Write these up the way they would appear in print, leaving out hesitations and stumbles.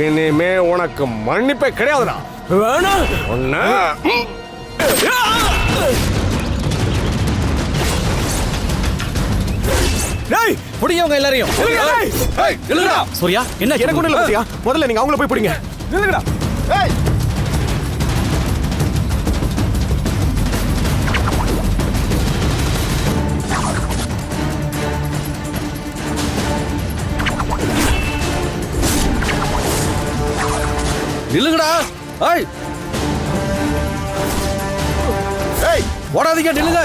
இனிமே உனக்கு மன்னிப்பே கிடையாதுடா. வேணாம். ஒண்ணு டேய் புடியவங்க எல்லாரையும். இல்லடா சூர்யா என்ன எனக்கு ஒண்ணு இல்ல பாத்தியா. முதல்ல நீங்க அவங்கள போய் பிடிங்க. நில்லுங்கடா. ஏய் நில்லுங்கடா. ஏய் ஏய் ஓடாதீங்க, நில்லுங்க.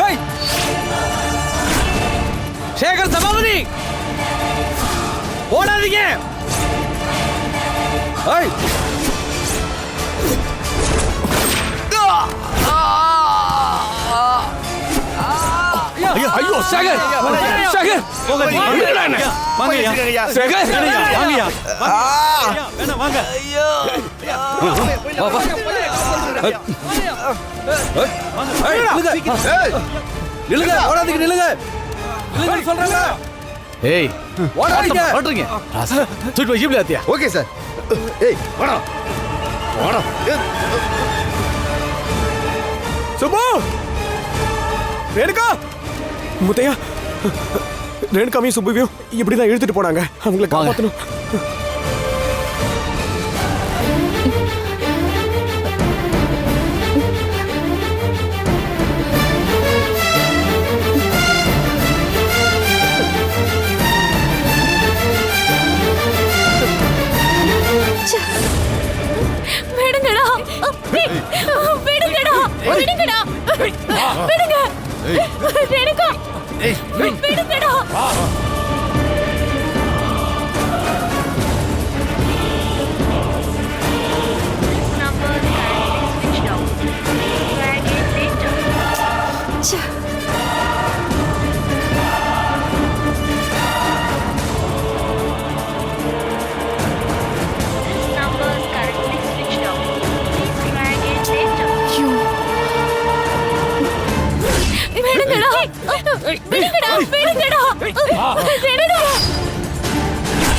ஏய் சேகர் சபாபதி ஓடாதீங்க. ஏய் ஐயோ சேகர் சேகர் போகாதீங்க. வாங்கய்யா. சேகர் வாங்கய்யா. வேணா வாங்க. ஐயோ. வா வா. நில்லுங்க, ஓடாதீங்க, நில்லுங்க. நில்லுங்க சொல்றாங்க. ஏய் ஓடாதீங்க. ஓடுறீங்க. தூக்கு போய் ஜீப்ல ஏத்தியா. Okay sir. ஏய் வாடா வாடா. சுபு ரேணுகா முத்தையா ரேணுகாவையும் சுப்புவையும் இப்படிதான் இழுத்துட்டு போனாங்க. அவங்களை காப்பாற்றணும். விடுங்கடா. விடுங்கடா. விடுங்கடா. விடுங்க. ரேணுகா விடுங்கடா.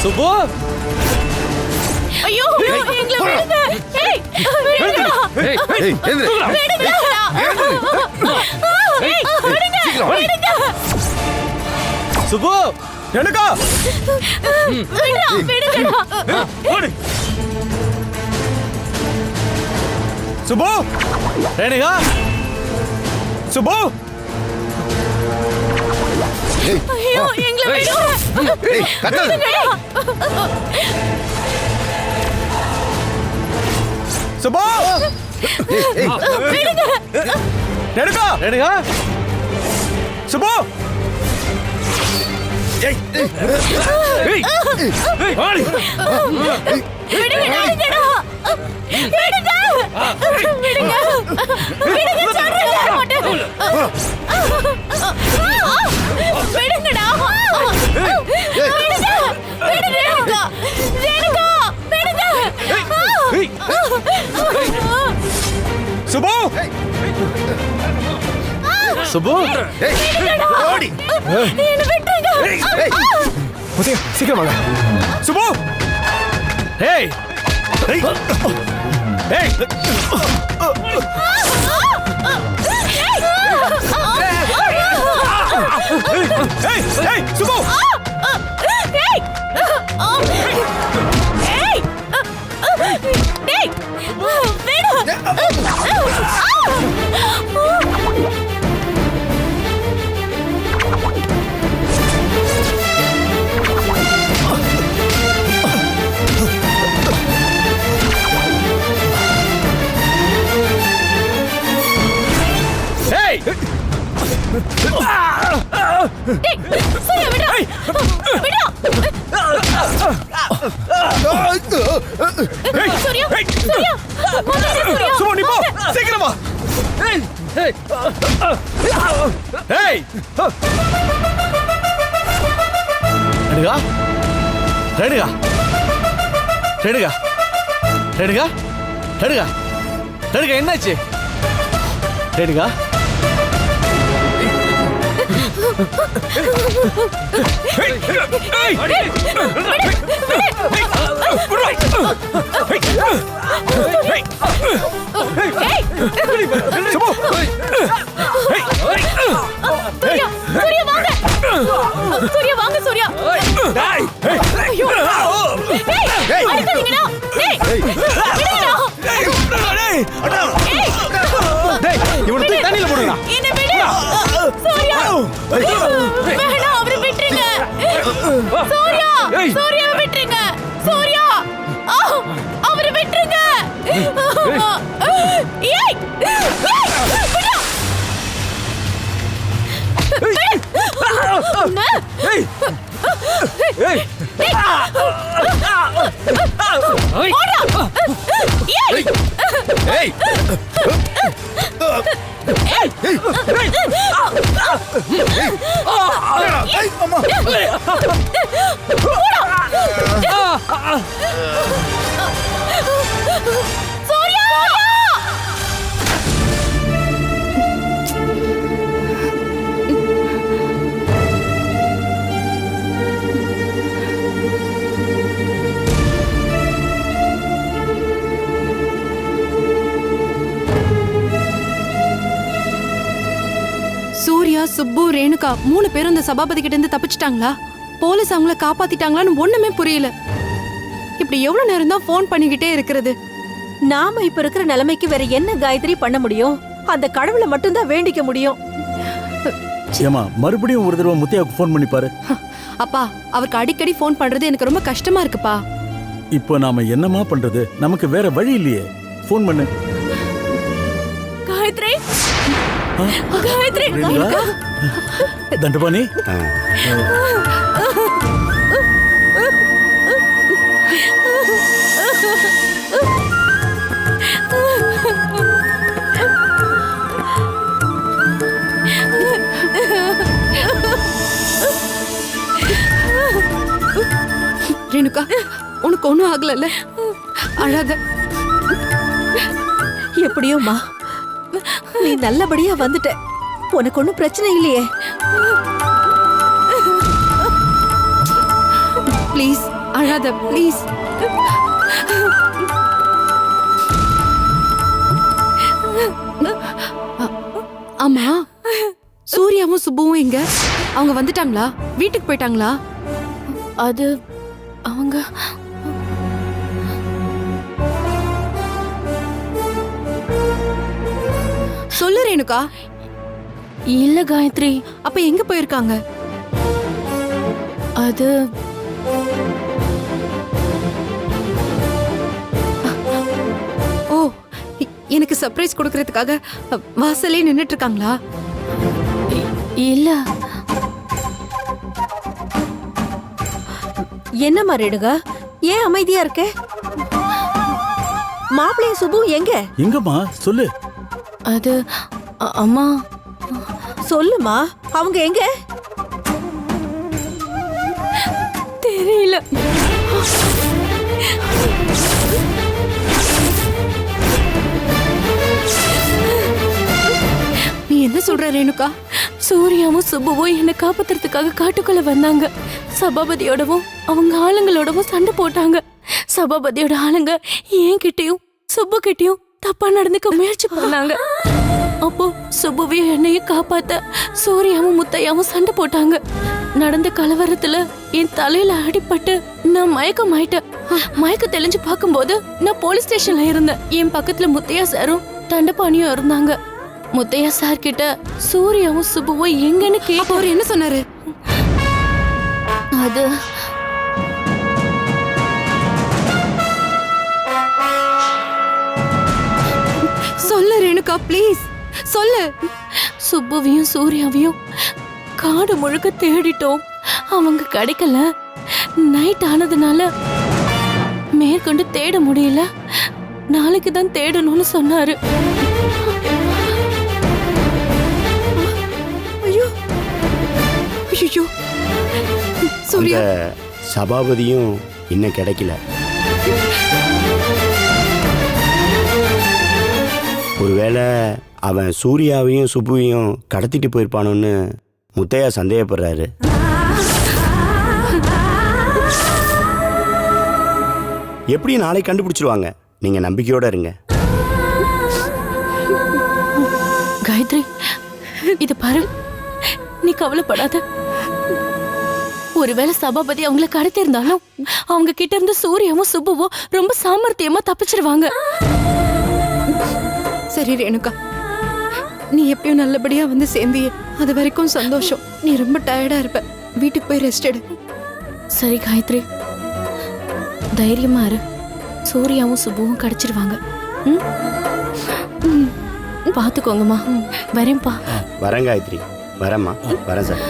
சுப்பு ஐயோ எங்களை விடுங்க. ஏய் விடுங்கடா. ஏய் எந்திர. விடுங்கடா. ஏய் விடுங்க. விடுங்க. சுப்பு ரேணுகா விடுடா. விடுங்கடா. ஓடு. சுபு ரேணுகா. சுபு ஐயோ எங்களை விடுங்க. ஏய் கத்தாத. விடுங்கடா. சுபு ஏய் விடுங்க. ரேணுகா ரேணுகா. சுபு ஏய் ஏய் ஓடி. விடுங்கடா. விடுங்க. விடுங்க. விடுங்க சொல்றேன். விடுங்கடா. விடுங்க. விடுங்க. ரேணுகா விடுங்க. சுபு சுப்பு ஓடி. என்ன விட்டுருங்க. முத்தையா சீக்கிரம் வாங்க. சுபு ஏய் ஏய் ஏய் ஏய் ஏய் சுபு ஏய் ஏய் டேய் விடு. ஏய் சூர்யா விடு. விடு. சூர்யா சூர்யா சூர்யா சுபு நீ போ சீக்கிரம் வா. ஏய் ஏய் ஏய் ரேணுகா. ரேணுகா. ரேணுகா. ரேணுகா. ரேணுகா. ரேணுகா என்னாச்சு? ரேணுகா. விடு. ஐயோ. ஏய், அடிக்காதீங்கடா. டேய், விடுங்கடா. ஏய், இவனை தூக்கி தண்ணியில போடுங்கடா. என்னை விடு. சூர்யா. வேணாம், அவரை விட்டுருங்க. சூர்யா, சூர்யாவை விட்டுருங்க. சூர்யா, அவரை விட்டுருங்க. ஏய், விடு. சூர்யா. சூர்யா, சுப்பு, ரேணுகா 3 பேரும் இந்த சபாபதி கிட்ட இருந்து தப்பிச்சிட்டாங்களா? போலீஸ் அவங்கள காப்பாத்திட்டாங்களான்னு ஒண்ணுமே புரியல. இப்படி எவ்வளவு நேரம் தான் ஃபோன் பண்ணிக்கிட்டே இருக்கிறது? நாம இப்ப இருக்கிற நிலைமைக்கு வேற என்ன காயத்ரி பண்ண முடியும்? அந்த கடவுளை மட்டும் தான் வேண்டிக்க முடியும். ஏமா மறுபடியும் ஒரு தடவை முத்தையாவுக்கு ஃபோன் பண்ணி பாரு. அப்பா, அவருக்கு அடிக்கடி ஃபோன் பண்றது எனக்கு ரொம்ப கஷ்டமா இருக்குப்பா. இப்போ நாம என்னமா பண்றது? நமக்கு வேற வழி இல்லையே. ஃபோன் பண்ணு. காயத்ரி, காயத்ரி. ரேணுகா, தண்டபாணி. ரேணுகா, உனக்கு ஒண்ணும் ஆகலல்ல? அழாத. எப்படியோமா நீ நல்லபடியா வந்துட்ட. உனக்கு ஒண்ணும் பிரச்சனை இல்லையே. ப்ளீஸ் அழாத, ப்ளீஸ். ஆமா, சூர்யாவும் சுப்புவும் எங்க? அவங்க வந்துட்டாங்களா? வீட்டுக்கு போயிட்டாங்களா? அது அவங்க சொல்லு ரேணுகா. இல்ல காயத்ரி. அப்ப எங்க போயிருக்காங்க? அது ஓ, எனக்கு சர்ப்ரைஸ் கொடுக்கறதுக்காக வாசல்லே நின்னுட்டு இருக்காங்களா? இல்ல. என்னம்மா ரேணுகா, ஏன் அமைதியா இருக்க? மாப்பிள்ளையும் சுபு எங்க? எங்கம்மா சொல்லு. அது அம்மா. சொல்லுமா, அவங்க எங்க? தெரியல. நீ என்ன சொல்ற ரேணுகா? சூர்யாவும் சுப்புவும் என்னை காப்பாத்துறதுக்காக காட்டுக்குள்ள வந்தாங்க. சபாபதியோடவும் அவங்க ஆளுங்களோடவும் சண்டை போட்டாங்க. சபாபதியோட ஆளுங்க என்கிட்டயும் சுப்பு கிட்டயும் தப்பா நடந்துக்க முயற்சி பண்ணாங்க. அப்போ சுப்புவையும் என்னையும் காப்பாத்த சூர்யாவும் முத்தையாவும் சண்டை போட்டாங்க. நடந்த கலவரத்துல என் தலையில அடிபட்டு நான் மயக்கமாயிட்டேன். மயக்க தெளிஞ்சு பார்க்கும்போது நான் போலீஸ் ஸ்டேஷன்ல இருந்தேன். என் பக்கத்துல முத்தையா சாரும் தண்டபாணியும் இருந்தாங்க. முத்தையா சார் கிட்ட சூர்யாவும் சுப்புவும் எங்கன்னு அப்ப அவர் என்ன சொன்னாரு? அது சொல்லு ரேணுகா, ப்ளீஸ் சொல்லு. சுப்புவையும் சூர்யாவையும் காடு முழுக்க தேடிட்டோம். அவங்க கிடைக்கல. நைட் ஆனதுனால மேற்கொண்டு தேட முடியல. நாளைக்கு தான் தேடணும்னு சொன்னாரு. ஐயோ ஐயோ, சூர்யா. சபாபதியும் இன்னும் கிடைக்கல. ஒருவேளை அவன் சூர்யாவையும் சுப்புவையும் கடத்திட்டு போயிருப்பானோன்னு முத்தையா சந்தேகப்படுறாரு. எப்படி நாளைக்கு கண்டுபிடிச்சிருவாங்க. நீங்க நம்பிக்கையோட இருங்க. காயத்ரி, இது பாரு, நீ கவலைப்படாத. ஒருவேளை சபாபதி அவங்கள கடத்திருந்தாலும் அவங்க கிட்ட இருந்து சூர்யாவும் சுப்புவும் ரொம்ப சாமர்த்தியமா தப்பிச்சிருவாங்க. சரி ரேணுகா, நீ எப்படியும் நல்லபடியா வந்து சேர்ந்தியே, அது வரைக்கும் சந்தோஷம். நீ ரொம்ப டயர்டா இருப்ப, வீட்டுக்கு போய் ரெஸ்ட் எடு. சரி காயத்ரி, தைரியமா இரு. சூர்யாவும் சுப்புவும் கிடைச்சிருவாங்க. பாத்துக்கோங்கம்மா. வரேன்ப்பா. வரேன் காயத்ரி, வரேம்மா, வரேன் சார்.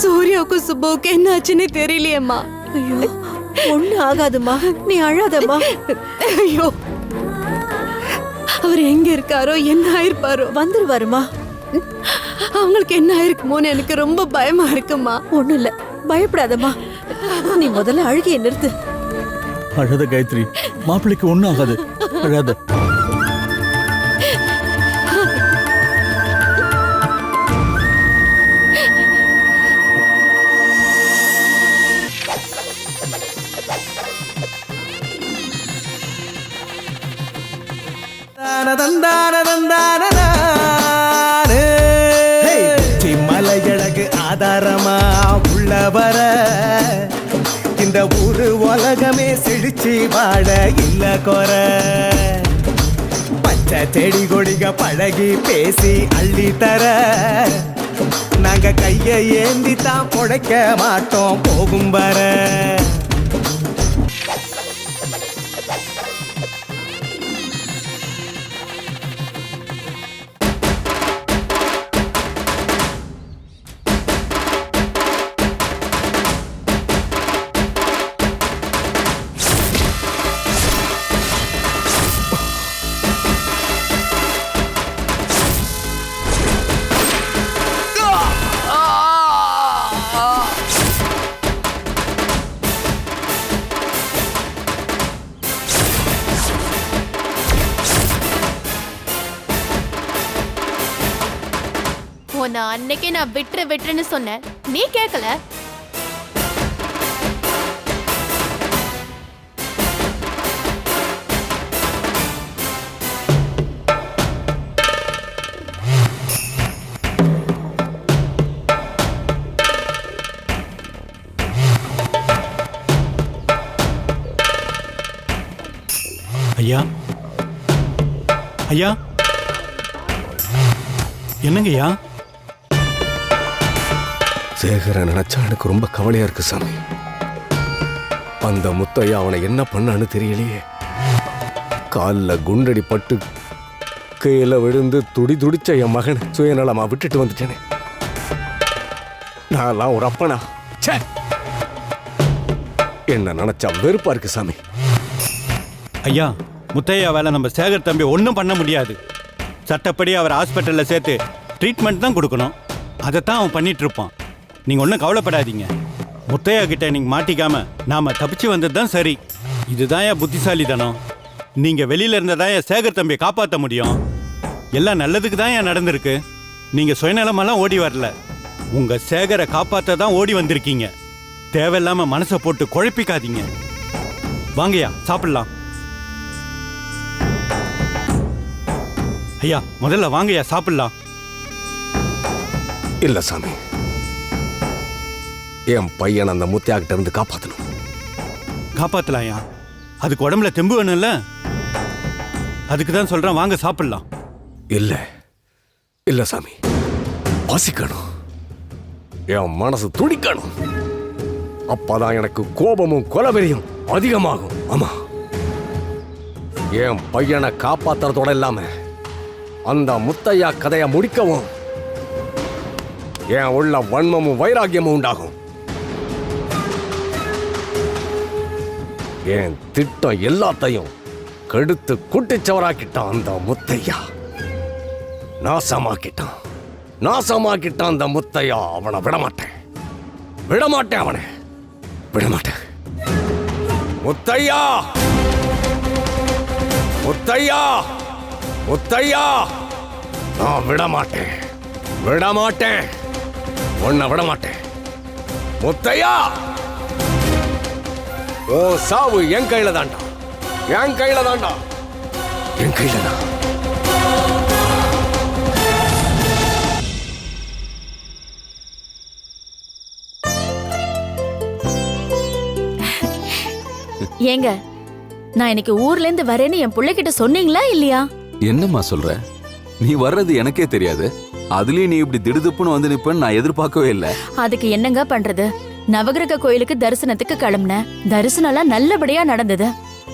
சூர்யாவுக்கும் சுப்புவுக்கு என்ன ஆச்சுன்னு தெரியலையேம்மா. ஐயோ, ஒண்ணு ஆகாதுமா, நீ அழாதம்மா. ஐயோ, அவர் எங்க இருக்காரோ, என்ன ஆயிருப்பாரோ. வந்துருவாருமா. அவங்களுக்கு என்ன ஆயிருக்குமோன்னு எனக்கு ரொம்ப பயமா இருக்குமா. ஒண்ணும் இல்ல, பயப்படாதம்மா. நீ முதல்ல அழுகையை நிறுத்து. அழாத காயத்ரி, மாப்பிள்ளைக்கு ஒண்ணும் ஆகாது. அழாத. மலையழகு ஆதாரமா உள்ள வர இந்த ஊரு உலகமே செழிச்சு வாழ இல்ல குற. பச்சை செடி கொடிக பழகி பேசி அள்ளி தர நாங்க கைய ஏந்தி தான் பொழைக்க மாட்டோம் போகும் வர. உன்னை அன்னைக்கே நான் விட்டுருன்னு சொன்னேன், நீ கேட்கல. ஐயா, ஐயா, என்னங்கய்யா? சேகர நினைச்சா எனக்கு ரொம்ப கவலையா இருக்கு சாமி. அந்த முத்தையா அவனை என்ன பண்ணான்னு தெரியலையே. காலில் குண்டடி பட்டு கையில விழுந்து துடிச்ச என் மகன் சுயநலமா விட்டுட்டு வந்துட்டேனே. நான்லாம் ஒரு அப்பனா? ச்சே, என்ன நினைச்சா வெறுப்பா இருக்கு சாமி. ஐயா, முத்தையா வேலை நம்ம சேகர் தம்பி ஒன்றும் பண்ண முடியாது. சட்டப்படி அவர் ஹாஸ்பிட்டலில் சேர்த்து ட்ரீட்மெண்ட் தான் கொடுக்கணும். அதைத்தான் அவன் பண்ணிட்டு இருப்பான். நீங்கள் ஒன்றும் கவலைப்படாதீங்க. முத்தையா கிட்ட நீங்கள் மாட்டிக்காம நாம தப்பிச்சு வந்தது தான் சரி. இதுதான் என் புத்திசாலித்தனம். நீங்கள் வெளியில இருந்ததான் என் சேகர் தம்பியை காப்பாற்ற முடியும். எல்லாம் நல்லதுக்கு தான் ஏன் நடந்திருக்கு. நீங்கள் சுயநலமெல்லாம் ஓடி வரல, உங்கள் சேகரை காப்பாற்ற தான் ஓடி வந்திருக்கீங்க. தேவையில்லாம மனசை போட்டு குழப்பிக்காதீங்க. வாங்கய்யா, சாப்பிடலாம். ஐயா, முதல்ல வாங்கய்யா, சாப்பிடலாம். இல்ல சாமி, என் பையன் அந்த முத்தையா கிட்ட இருந்து காப்பாத்தணும். காப்பாத்தலாம்யா, அதுக்கு உடம்புல தெம்பு வேணும்ல. அதுக்கு தான் சொல்றேன், வாங்க சாப்பிடலாம். இல்ல இல்ல சாமி, பசிக்கணும், என் மனசு துடிக்கணும். அப்பதான் எனக்கு கோபமும் கொலவெறியும் அதிகமாகும். ஆமா, என் பையனை காப்பாத்துறதோட இல்லாம அந்த முத்தையா கதையை முடிக்கவும் என் உள்ள வன்மமும் வைராக்கியமும் உண்டாகும். என் திட்டம் எல்லாத்தையும் கெடுத்து குட்டிச்சவராக்கிட்டான் அந்த முத்தையா. நாசமாக்கிட்டான் அந்த முத்தையா. அவனை விடமாட்டேன், அவனை விடமாட்டேன். முத்தையா, நான் விடமாட்டேன், உன்னை விடமாட்டேன். முத்தையா, ஓ சாவு என் கையில தாண்டா, என் கையில தாண்டா, என் கையில தான். ஏங்க, நான் இன்னைக்கு ஊர்ல இருந்து வரேன்னு என் பிள்ளைகிட்ட சொன்னீங்களா இல்லையா? என்னம்மா சொல்ற? நீ வர்றது எனக்கே தெரியாது. அதுலயும் நீ இப்படி திடுதுப்புன்னு வந்து நிப்பன்னு நான் எதிர்பார்க்கவே இல்ல. அதுக்கு என்னங்க பண்றது? நவகிரக கோயிலுக்கு தரிசனத்துக்கு கிளம்புனேன். தரிசனம்லாம் நல்லபடியா நடந்தது.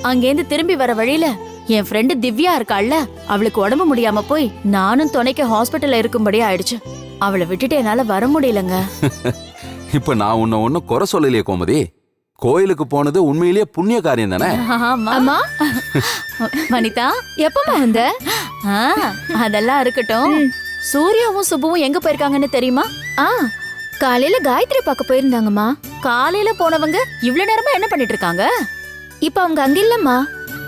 அங்கேருந்து திரும்பி வர வழியில என் ஃப்ரெண்டு திவ்யா இருக்காள்ல, அவளுக்கு உடம்பு முடியாம போய் நானும் துணைக்கு ஹாஸ்பிட்டல்ல இருக்கும்படி ஆயிடுச்சு. அவளை விட்டுட்டு என்னால வர முடியலங்க. இப்ப நான் உன்னை ஒன்னும் குறை சொல்லலையே கோமதி. கோயிலுக்கு போனது உண்மையிலேயே புண்ணிய காரியம் தானே? அம்மா வனிதா, எப்பமா வந்த? அதெல்லாம் இருக்கட்டும். சூர்யாவும் சுப்புவும் எங்க போயிருக்காங்கன்னு தெரியுமா? காலையில காயத்ரி பார்க்க போயிருந்தாங்கம்மா. காலையில போனவங்க இவ்வளவு நேரமா என்ன பண்ணிட்டு இருக்காங்க? இப்ப அவங்க அங்க இல்லம்மா.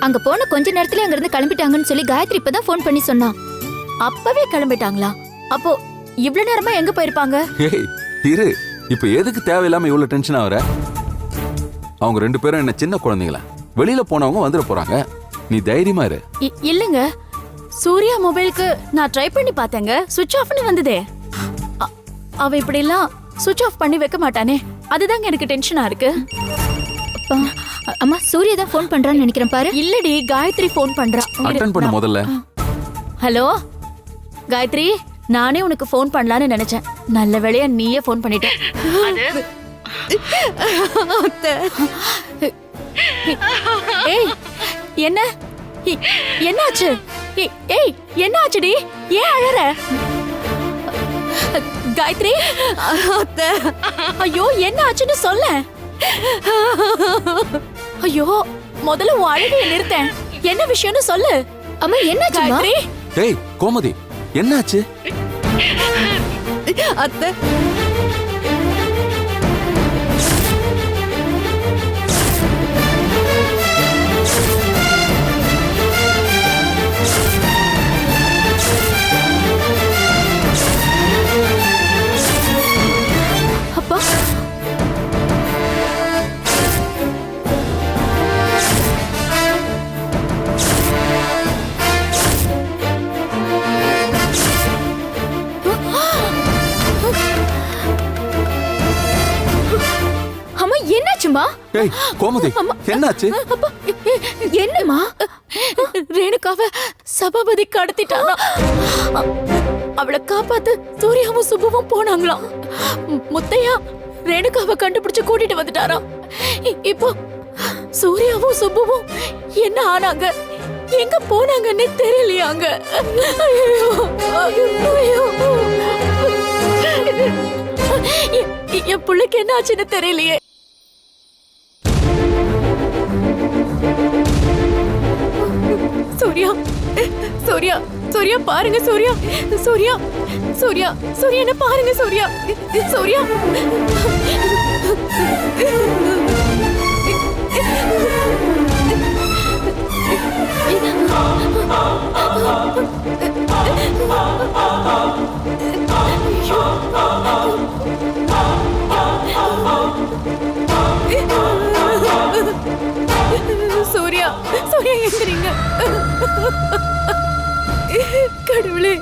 அங்க போன கொஞ்ச நேரத்துல அங்க இருந்து கிளம்பிட்டாங்கன்னு சொல்லி காயத்ரி இப்பதான் ஃபோன் பண்ணி சொன்னா. அப்பவே கிளம்பிட்டாங்களா? அப்போ இவ்வளவு நேரமா எங்க போயிருப்பாங்க? ஏய் இரு, இப்ப எதுக்கு தேவையில்லாம இவ்வளவு டென்ஷன் ஆகுற? அவங்க 2 பேரும் என்ன சின்ன குழந்தைங்களா? வெளியில போனவங்க வந்துட போறாங்க. நீ தைரியமா இரு. இல்லங்க, சூர்யா மொபைலுக்கு நான் ட்ரை பண்ணி பார்த்தேங்க, சுவிட்ச் ஆஃப்னு வந்ததே. அவ இப்படி எல்லாம் சுவிட்ச் ஆஃப் பண்ணி வைக்க மாட்டானே, அதுதாங்க எனக்கு டென்ஷனா இருக்கு. அம்மா, சூர்யா தான் ஃபோன் பண்றான்னு நினைக்கிறேன் பாரு. இல்லடி, காயத்ரி ஃபோன் பண்றா. அட்டெண்ட் பண்ணு முதல்ல. ஹலோ காயத்ரி, நானே உனக்கு ஃபோன் பண்ணலான்னு நினைச்சேன். நல்ல வேளையா நீயே ஃபோன் பண்ணிட்ட. ஏய், என்ன என்னாச்சு? ஏய், என்னாச்சுடி? ஏன் அழற? காயத்ரி, ஐயோ என்ன ஆச்சுன்னு சொல்ல. ஐயோ, முதல்ல உன் அழுகையை நிறுத்தேன். என்ன விஷயம்னு சொல்லு. அம்மா, என்னாச்சு காயத்ரி? ஏய் கோமதி, என்னாச்சு? அத்தை, அப்பா, அம்மா என்னாச்சுமா? ஏய் கோமதி, என்னாச்சு? என்னம்மா? ரேணுகாவை சபாபதி கடத்திட்டானா? அவளை காப்பாத்து சூர்யாவும் சுப்புவும் போனாங்களாம். முத்தையா ரேணுகாவை கண்டுபிடிச்சு கூட்டிட்டு வந்துட்டாராம். இப்போ சூர்யாவும் சுப்புவும் என்ன ஆனாங்க, எங்க போனாங்கன்னு தெரியலையாங்க. என் பிள்ளைக்கு என்ன ஆச்சுன்னு தெரியலையே. சூர்யா, சூர்யா, சூர்யா பாருங்க. சூர்யா, சூர்யா, சூர்யா, சூர்யா என்ன பாருங்க. சூர்யா, சூர்யா. சூர்யா, சூர்யா எந்திரிங்க. கடவுளே,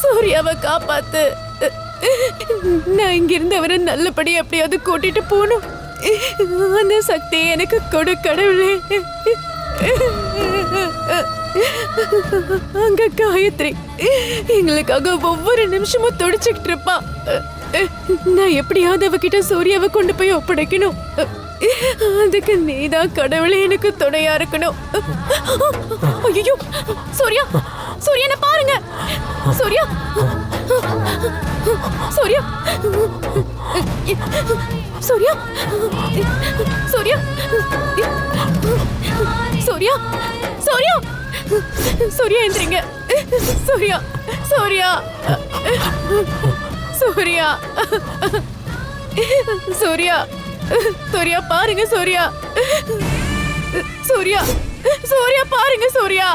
சூர்யாவை காப்பாத்து. நான் இங்கிருந்து அவரை நல்லபடி எப்படியாவது கூட்டிட்டு போகணும். அந்த சக்தி எனக்கு கொடு கடவுளே. அங்க காயத்ரி எங்களுக்காக ஒவ்வொரு நிமிஷமும் துடிச்சுக்கிட்டு இருப்பா. நான் எப்படியாவது அவகிட்ட சூர்யாவை கொண்டு போய் ஒப்படைக்கணும். அதுக்கு நீதான் கடவுளே எனக்கு துணையா இருக்கணும். ஐயோ, சூர்யா, சூர்யா பாருங்க. சூர்யா, சூர்யா, சூர்யா, சூர்யா, சூர்யா, சூர்யா, சூர்யா எந்திரிங்க. சூர்யா, சூர்யா, சூர்யா, சூர்யா, சூர்யா பாருங்க. சூர்யா, சூர்யா, சூர்யா பாருங்க. சூர்யா,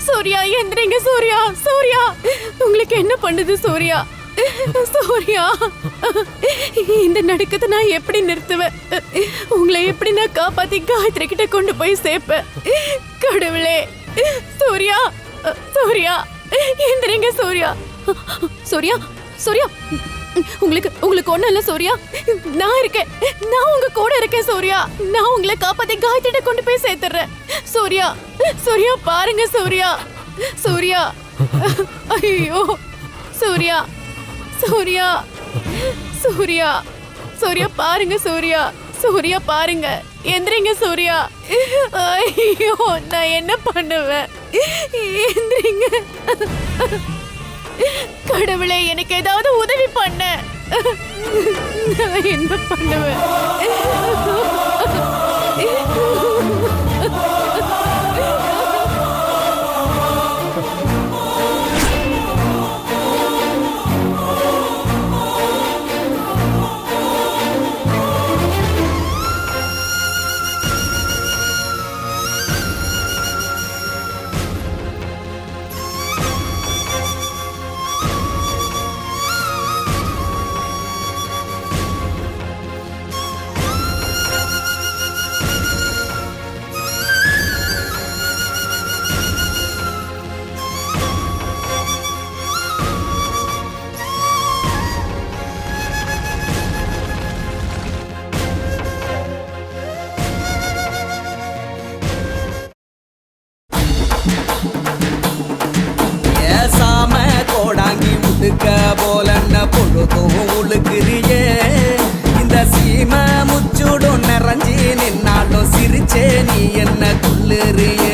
சூர்யா எந்திரிங்க. சூர்யா, சூர்யா உங்களுக்கு என்ன பண்ணுது? சூர்யா, சூர்யா, இந்த நடுக்கத்தை நான் எப்படி நிறுத்துவேன்? உங்களை எப்படி நான் காப்பாத்தி காயத்ரி கிட்ட கொண்டு போய் சேர்ப்பேன்? கடவுளே! சூர்யா, சூர்யா, எந்திரிங்க சூர்யா. சூர்யா, சூர்யா, உங்களுக்கு ஒண்ணும் இல்ல சூர்யா. நான் இருக்கேன், நான் உங்க கூட இருக்கேன் சூர்யா. நான் உங்களை காப்பாத்தி காயத்ரிட்ட கொண்டு போய் சேர்த்துறேன். சூர்யா, சூர்யா பாருங்க சூர்யா. சூர்யா, ஐயோ சூர்யா, சூர்யா, சூர்யா, சூர்யா பாருங்க சூர்யா. சூர்யா பாருங்க, எந்திரிங்க சூர்யா. ஐயோ நான் என்ன பண்ணுவேன்? எந்திரிங்க. கடவுளே, எனக்கு ஏதாவது உதவி பண்ண. நான் என்ன பண்ணுவேன்? ஏசாம கோடாங்கி முட்டுக்க போலன்ன பொழுதும் உழுக்குறியே. இந்த சீம முச்சுடும் நிறைஞ்சி நின்னாலும் சிரிச்சே நீ என்ன குள்ளுறியே.